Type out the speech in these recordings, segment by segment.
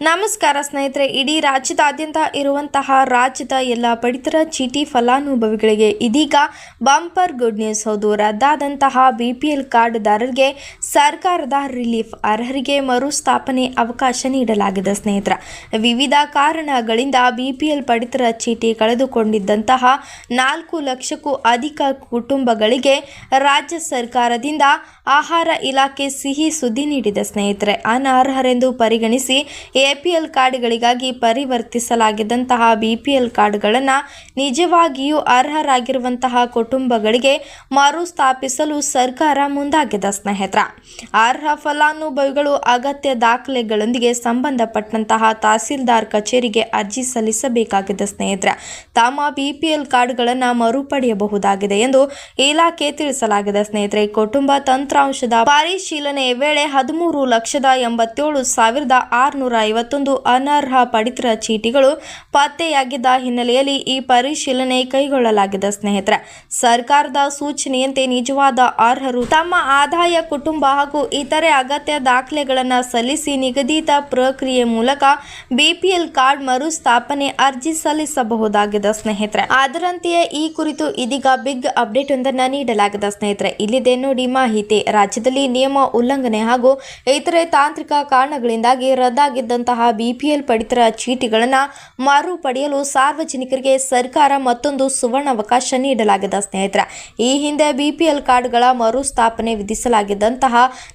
ನಮಸ್ಕಾರ ಸ್ನೇಹಿತರೆ, ಇಡೀ ರಾಜ್ಯದಾದ್ಯಂತ ಇರುವಂತಹ ರಾಜ್ಯದ ಎಲ್ಲ ಪಡಿತರ ಚೀಟಿ ಫಲಾನುಭವಿಗಳಿಗೆ ಇದೀಗ ಬಂಪರ್ ಗುಡ್ ನ್ಯೂಸ್. ಹೌದು, ರದ್ದಾದಂತಹ ಬಿಪಿಎಲ್ ಕಾರ್ಡ್ದಾರರಿಗೆ ಸರ್ಕಾರದ ರಿಲೀಫ್. ಅರ್ಹರಿಗೆ ಮರುಸ್ಥಾಪನೆ ಅವಕಾಶ ನೀಡಲಾಗಿದೆ. ಸ್ನೇಹಿತರ, ವಿವಿಧ ಕಾರಣಗಳಿಂದ ಬಿಪಿಎಲ್ ಪಡಿತರ ಚೀಟಿ ಕಳೆದುಕೊಂಡಿದ್ದಂತಹ 4 ಲಕ್ಷಕ್ಕೂ ಅಧಿಕ ಕುಟುಂಬಗಳಿಗೆ ರಾಜ್ಯ ಸರ್ಕಾರದಿಂದ ಆಹಾರ ಇಲಾಖೆ ಸಿಹಿ ಸುದ್ದಿ ನೀಡಿದೆ. ಸ್ನೇಹಿತರೆ, ಅನರ್ಹರೆಂದು ಪರಿಗಣಿಸಿ ಎಪಿಎಲ್ ಕಾರ್ಡ್ಗಳಿಗಾಗಿ ಪರಿವರ್ತಿಸಲಾಗಿದ್ದಂತಹ ಬಿಪಿಎಲ್ ಕಾರ್ಡ್ಗಳನ್ನು ನಿಜವಾಗಿಯೂ ಅರ್ಹರಾಗಿರುವಂತಹ ಕುಟುಂಬಗಳಿಗೆ ಮರುಸ್ಥಾಪಿಸಲು ಸರ್ಕಾರ ಮುಂದಾಗಿದೆ. ಸ್ನೇಹಿತರ, ಅರ್ಹ ಫಲಾನುಭವಿಗಳು ಅಗತ್ಯ ದಾಖಲೆಗಳೊಂದಿಗೆ ಸಂಬಂಧಪಟ್ಟಂತಹ ತಹಸೀಲ್ದಾರ್ ಕಚೇರಿಗೆ ಅರ್ಜಿ ಸಲ್ಲಿಸಬೇಕಾಗಿದೆ. ಸ್ನೇಹಿತರ, ತಮ್ಮ ಬಿಪಿಎಲ್ ಕಾರ್ಡ್ಗಳನ್ನು ಮರುಪಡೆಯಬಹುದಾಗಿದೆ ಎಂದು ಇಲಾಖೆ ತಿಳಿಸಲಾಗಿದೆ. ಸ್ನೇಹಿತರೆ, ಕುಟುಂಬ ತಂತ್ರಾಂಶದ ಪರಿಶೀಲನೆಯ ವೇಳೆ 13,87,651 ಅನರ್ಹ ಪಡಿತರ ಚೀಟಿಗಳು ಪತ್ತೆಯಾಗಿದ್ದ ಹಿನ್ನೆಲೆಯಲ್ಲಿ ಈ ಪರಿಶೀಲನೆ ಕೈಗೊಳ್ಳಲಾಗಿದೆ. ಸ್ನೇಹಿತರೆ, ಸರ್ಕಾರದ ಸೂಚನೆಯಂತೆ ನಿಜವಾದ ಅರ್ಹರು ತಮ್ಮ ಆದಾಯ, ಕುಟುಂಬ ಹಾಗೂ ಇತರೆ ಅಗತ್ಯ ದಾಖಲೆಗಳನ್ನು ಸಲ್ಲಿಸಿ ನಿಗದಿತ ಪ್ರಕ್ರಿಯೆ ಮೂಲಕ ಬಿಪಿಎಲ್ ಕಾರ್ಡ್ ಮರುಸ್ಥಾಪನೆ ಅರ್ಜಿ ಸಲ್ಲಿಸಬಹುದಾಗಿದೆ. ಸ್ನೇಹಿತರೆ, ಅದರಂತೆಯೇ ಈ ಕುರಿತು ಇದೀಗ ಬಿಗ್ ಅಪ್ಡೇಟ್ ಒಂದನ್ನು ನೀಡಲಾಗಿದೆ. ಸ್ನೇಹಿತರೆ, ಇಲ್ಲಿದೆ ನೋಡಿ ಮಾಹಿತಿ. ರಾಜ್ಯದಲ್ಲಿ ನಿಯಮ ಉಲ್ಲಂಘನೆ ಹಾಗೂ ಇತರೆ ತಾಂತ್ರಿಕ ಕಾರಣಗಳಿಂದಾಗಿ ರದ್ದಾಗಿದ್ದಂತಹ ಬಿಪಿಎಲ್ ಪಡಿತರ ಚೀಟಿಗಳನ್ನು ಮರುಪಡೆಯಲು ಸಾರ್ವಜನಿಕರಿಗೆ ಸರ್ಕಾರ ಮತ್ತೊಂದು ಸುವರ್ಣಾವಕಾಶ ನೀಡಲಾಗಿದೆ. ಸ್ನೇಹಿತರೆ, ಈ ಹಿಂದೆ ಬಿಪಿಎಲ್ ಕಾರ್ಡ್ಗಳ ಮರುಸ್ಥಾಪನೆ ವಿಧಿಸಲಾಗಿದ್ದಂತಹ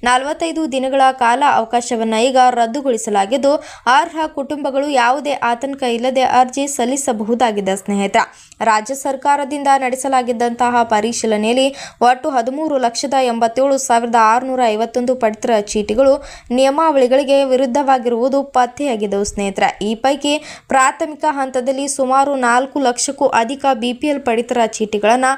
45 ದಿನಗಳ ಕಾಲ ಅವಕಾಶವನ್ನು ಈಗ ರದ್ದುಗೊಳಿಸಲಾಗಿದ್ದು, ಅರ್ಹ ಕುಟುಂಬಗಳು ಯಾವುದೇ ಆತಂಕ ಇಲ್ಲದೆ ಅರ್ಜಿ ಸಲ್ಲಿಸಬಹುದಾಗಿದೆ. ಸ್ನೇಹಿತರೆ, ರಾಜ್ಯ ಸರ್ಕಾರದಿಂದ ನಡೆಸಲಾಗಿದ್ದಂತಹ ಪರಿಶೀಲನೆಯಲ್ಲಿ ಒಟ್ಟು 13,87,651 ಪಡಿತರ ಚೀಟಿಗಳು ನಿಯಮಾವಳಿಗಳಿಗೆ ವಿರುದ್ಧವಾಗಿರುವುದು ಪತ್ತೆಯಾಗಿದ್ದವು. ಸ್ನೇಹಿತರೆ, ಈ ಪೈಕಿ ಪ್ರಾಥಮಿಕ ಹಂತದಲ್ಲಿ ಸುಮಾರು 4 ಲಕ್ಷಕ್ಕೂ ಅಧಿಕ ಬಿಪಿಎಲ್ ಪಡಿತರ ಚೀಟಿಗಳನ್ನು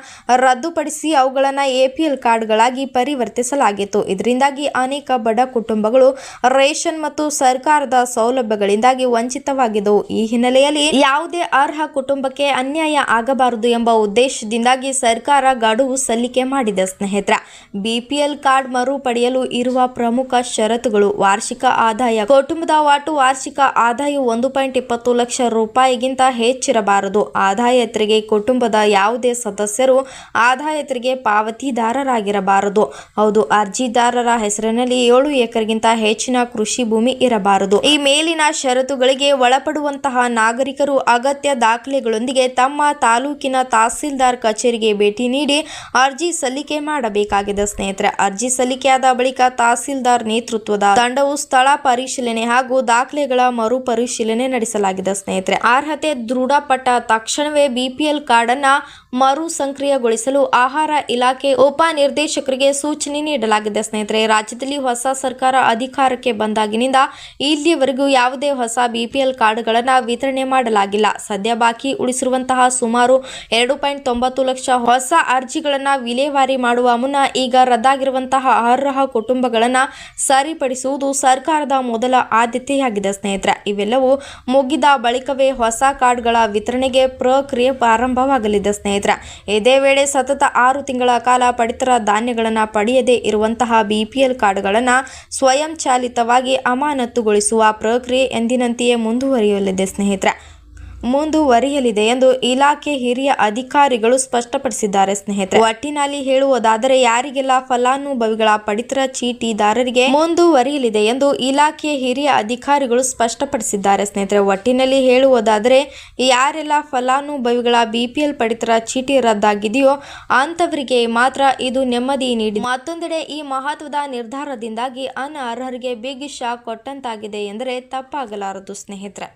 ರದ್ದುಪಡಿಸಿ ಅವುಗಳನ್ನು ಎಪಿಎಲ್ ಕಾರ್ಡ್ಗಳಾಗಿ ಪರಿವರ್ತಿಸಲಾಗಿತ್ತು. ಇದರಿಂದಾಗಿ ಅನೇಕ ಬಡ ಕುಟುಂಬಗಳು ರೇಷನ್ ಮತ್ತು ಸರ್ಕಾರದ ಸೌಲಭ್ಯಗಳಿಂದಾಗಿ ವಂಚಿತವಾಗಿದ್ದವು. ಈ ಹಿನ್ನೆಲೆಯಲ್ಲಿ ಯಾವುದೇ ಅರ್ಹ ಕುಟುಂಬಕ್ಕೆ ಅನ್ಯಾಯ ಆಗಬಾರದು ಎಂಬ ಉದ್ದೇಶದಿಂದಾಗಿ ಸರ್ಕಾರ ಗಡುವು ಸಲ್ಲಿಕೆ ಮಾಡಿದೆ. ಸ್ನೇಹಿತರೆ, ಬಿಪಿಎಲ್ ಕಾರ್ಡ್ ಮರುಪಡೆಯಲು ಇರುವ ಪ್ರಮುಖ ಷರತ್ತುಗಳು: ವಾರ್ಷಿಕ ಆದಾಯ. ಕುಟುಂಬದ ಒಟ್ಟು ವಾರ್ಷಿಕ ಆದಾಯ 1.20 ಲಕ್ಷ ರೂಪಾಯಿಗಿಂತ ಹೆಚ್ಚಿರಬಾರದು. ಆದಾಯ ತೆರಿಗೆ. ಕುಟುಂಬದ ಯಾವುದೇ ಸದಸ್ಯರು ಆದಾಯ ತೆರಿಗೆ ಪಾವತಿದಾರರಾಗಿರಬಾರದು. ಹೌದು, ಅರ್ಜಿದಾರರ ಹೆಸರಿನಲ್ಲಿ 7 ಎಕರೆಗಿಂತ ಹೆಚ್ಚಿನ ಕೃಷಿ ಭೂಮಿ ಇರಬಾರದು. ಈ ಮೇಲಿನ ಷರತ್ತುಗಳಿಗೆ ಒಳಪಡುವಂತಹ ನಾಗರಿಕರು ಅಗತ್ಯ ದಾಖಲೆಗಳೊಂದಿಗೆ ತಮ್ಮ ತಾಲೂಕಿನ ತಹಸೀಲ್ದಾರ್ ಕಚೇರಿಗೆ ಭೇಟಿ ನೀಡಿ ಅರ್ಜಿ ಸಲ್ಲಿಕೆ ಮಾಡಬೇಕಾಗಿದೆ. ಸ್ನೇಹಿತರೆ, ಅರ್ಜಿ ಸಲ್ಲಿಕೆಯಾದ ಬಳಿಕ ತಹಸೀಲ್ದಾರ್ ನೇತೃತ್ವದ ತಂಡವು ಸ್ಥಳ ಪರಿಶೀಲನೆ ಹಾಗೂ ದಾಖಲೆಗಳ ಮರುಪರಿಶೀಲನೆ ನಡೆಸಲಾಗಿದೆ. ಸ್ನೇಹಿತರೆ, ಅರ್ಹತೆ ದೃಢಪಟ್ಟ ತಕ್ಷಣವೇ ಬಿಪಿಎಲ್ ಕಾರ್ಡ್ ಅನ್ನು ಮರು ಸಕ್ರಿಯಗೊಳಿಸಲು ಆಹಾರ ಇಲಾಖೆ ಉಪನಿರ್ದೇಶಕರಿಗೆ ಸೂಚನೆ ನೀಡಲಾಗಿದೆ. ಸ್ನೇಹಿತರೆ, ರಾಜ್ಯದಲ್ಲಿ ಹೊಸ ಸರ್ಕಾರ ಅಧಿಕಾರಕ್ಕೆ ಬಂದಾಗಿನಿಂದ ಇಲ್ಲಿಯವರೆಗೂ ಯಾವುದೇ ಹೊಸ ಬಿಪಿಎಲ್ ಕಾರ್ಡ್ಗಳನ್ನು ವಿತರಣೆ ಮಾಡಲಾಗಿಲ್ಲ. ಸದ್ಯ ಬಾಕಿ ಉಳಿಸಿರುವಂತಹ ಸುಮಾರು 2.90 ಲಕ್ಷ ಹೊಸ ಅರ್ಜಿಗಳನ್ನು ವಿಲೇವಾರಿ ಮಾಡುವ ಮುನ್ನ ಈಗ ರದ್ದಾಗಿರುವಂತಹ ಅರ್ಹ ಕುಟುಂಬಗಳನ್ನು ಸರಿಪಡಿಸುವುದು ಸರ್ಕಾರದ ಮೊದಲ ಆದ್ಯತೆಯಾಗಿದೆ. ಸ್ನೇಹಿತರೆ, ಇವೆಲ್ಲವೂ ಮುಗಿದ ಬಳಿಕವೇ ಹೊಸ ಕಾರ್ಡ್ಗಳ ವಿತರಣೆಗೆ ಪ್ರಕ್ರಿಯೆ ಪ್ರಾರಂಭವಾಗಲಿದೆ. ಸ್ನೇಹಿತರೆ, ಇದೇ ವೇಳೆ ಸತತ 6 ತಿಂಗಳ ಕಾಲ ಪಡಿತರ ಧಾನ್ಯಗಳನ್ನು ಪಡೆಯದೇ ಇರುವಂತಹ ಬಿಪಿಎಲ್ ಕಾರ್ಡ್ಗಳನ್ನು ಸ್ವಯಂಚಾಲಿತವಾಗಿ ಅಮಾನತುಗೊಳಿಸುವ ಪ್ರಕ್ರಿಯೆ ಎಂದಿನಂತೆಯೇ ಮುಂದುವರಿಯಲಿದೆ ಎಂದು ಇಲಾಖೆ ಹಿರಿಯ ಅಧಿಕಾರಿಗಳು ಸ್ಪಷ್ಟಪಡಿಸಿದ್ದಾರೆ. ಸ್ನೇಹಿತರೆ, ಒಟ್ಟಿನಲ್ಲಿ ಹೇಳುವುದಾದರೆ ಯಾರಿಗೆಲ್ಲ ಫಲಾನುಭವಿಗಳ ಪಡಿತರ ಚೀಟಿದಾರರಿಗೆ ಮುಂದುವರಿಯಲಿದೆ ಎಂದು ಇಲಾಖೆ ಹಿರಿಯ ಅಧಿಕಾರಿಗಳು ಸ್ಪಷ್ಟಪಡಿಸಿದ್ದಾರೆ. ಸ್ನೇಹಿತರೆ, ಒಟ್ಟಿನಲ್ಲಿ ಹೇಳುವುದಾದರೆ ಯಾರೆಲ್ಲ ಫಲಾನುಭವಿಗಳ ಬಿಪಿಎಲ್ ಪಡಿತರ ಚೀಟಿ ರದ್ದಾಗಿದೆಯೋ ಅಂತವರಿಗೆ ಮಾತ್ರ ಇದು ನೆಮ್ಮದಿ ನೀಡಿದೆ. ಮತ್ತೊಂದೆಡೆ ಈ ಮಹತ್ವದ ನಿರ್ಧಾರದಿಂದಾಗಿ ಅನರ್ಹರಿಗೆ ಬಿಗ್ ಶಾಕ್ ಕೊಟ್ಟಂತಾಗಿದೆ ಎಂದರೆ ತಪ್ಪಾಗಲಾರದು. ಸ್ನೇಹಿತರೆ.